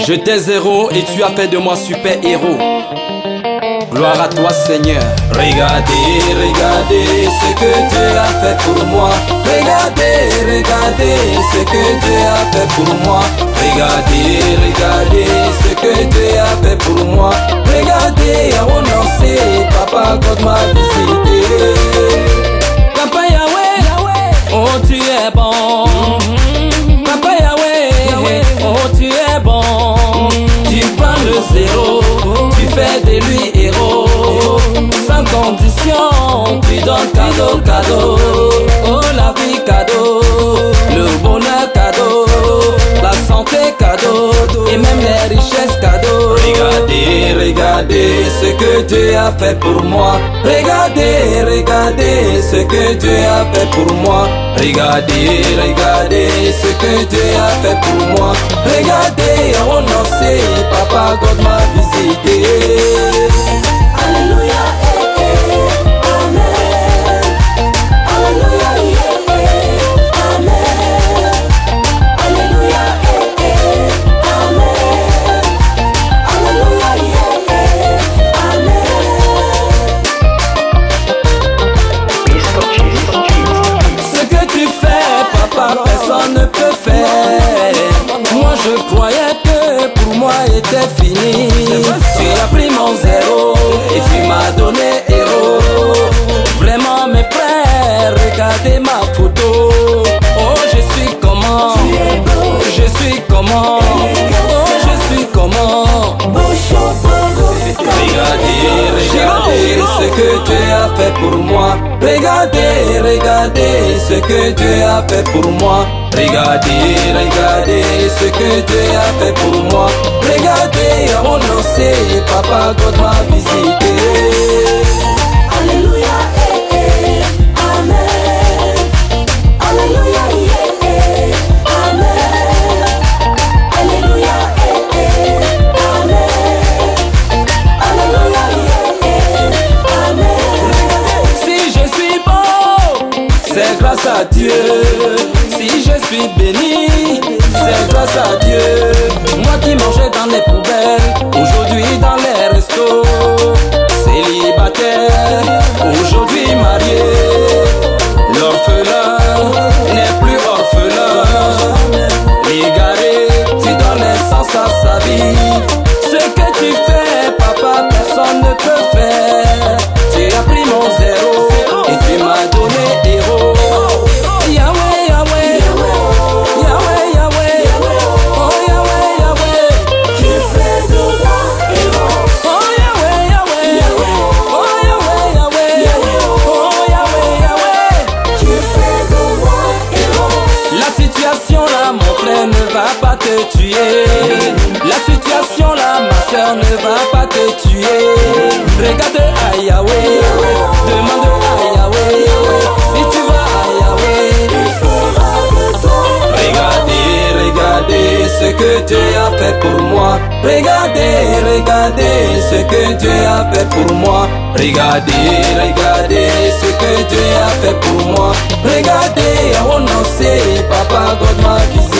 J'étais zéro et tu as fait de moi super héros. Gloire à toi Seigneur. Regardez, regardez ce que Dieu a fait pour moi. Regardez, regardez ce que Dieu a fait pour moi. Regardez, regardez ce que Dieu a fait pour moi. Regardez, à renoncer, Papa God m'a visité. Papa Yahweh, oh tu es bon. Papa Yahweh, oh tu es bon. Tu prends le zéro, tu fais de lui héros. Sans condition, tu donnes cadeau, cadeau. Oh la vie cadeau, le bonheur cadeau, la santé cadeau, et même les richesses cadeau. Regardez, regardez ce que Dieu a fait pour moi. Regardez, regardez ce que Dieu a fait pour moi. Regardez, regardez ce que Dieu a fait pour moi. Regardez, renoncer, Papa God m'a visité. Alléluia, amen. Alléluia, amen. Alléluia, amen. Alléluia, amen. Ce que tu fais, papa, personne ne peut faire. Moi je croyais que pour moi était fini. Tu as pris mon zéro et tu m'as donné héros. Vraiment mes frères, regardez ma photo. Oh je suis comment, je suis comment, oh je suis comment. Regardez, regardez ce que Dieu a fait pour moi. Regardez, regardez ce que Dieu a fait pour moi. Regardez, regardez ce que Dieu a fait pour moi. Regardez, renoncer, Papa God m'a visité. Alléluia, amen. Alléluia, amen. Alléluia, amen. Si je suis beau, c'est grâce à Dieu. Si je suis béni, c'est grâce à Dieu. Moi qui mangeais dans les poubelles, aujourd'hui dans les restos. Célibataire, aujourd'hui marié. L'orphelin n'est plus orphelin. Égaré, tu donnes un sens à sa vie. Ce que tu fais, papa, personne ne peut faire. Tu as pris mon zéro et tu m'as donné héros. Yahweh, Yahweh, Yahweh, Yahweh, oh Yahweh, Yahweh, Tu fais de moi héros. oh Yahweh, Yahweh, oh Yahweh, Yahweh, oh Yahweh, Yahweh. Tu fais de moi héros. La situation là, mon frère, ne va pas te tuer. La situation là, ma soeur, ne va pas te tuer. Regarde à Yahweh, demande à Yahweh. Si tu vas à Yahweh, Il fera de toi. Regardez, regardez ce que Dieu a fait pour moi. Regardez, regardez ce que Dieu a fait pour moi. Regardez, regardez ce que Dieu a fait pour moi. Regardez, renoncer, Papa God m'a visité.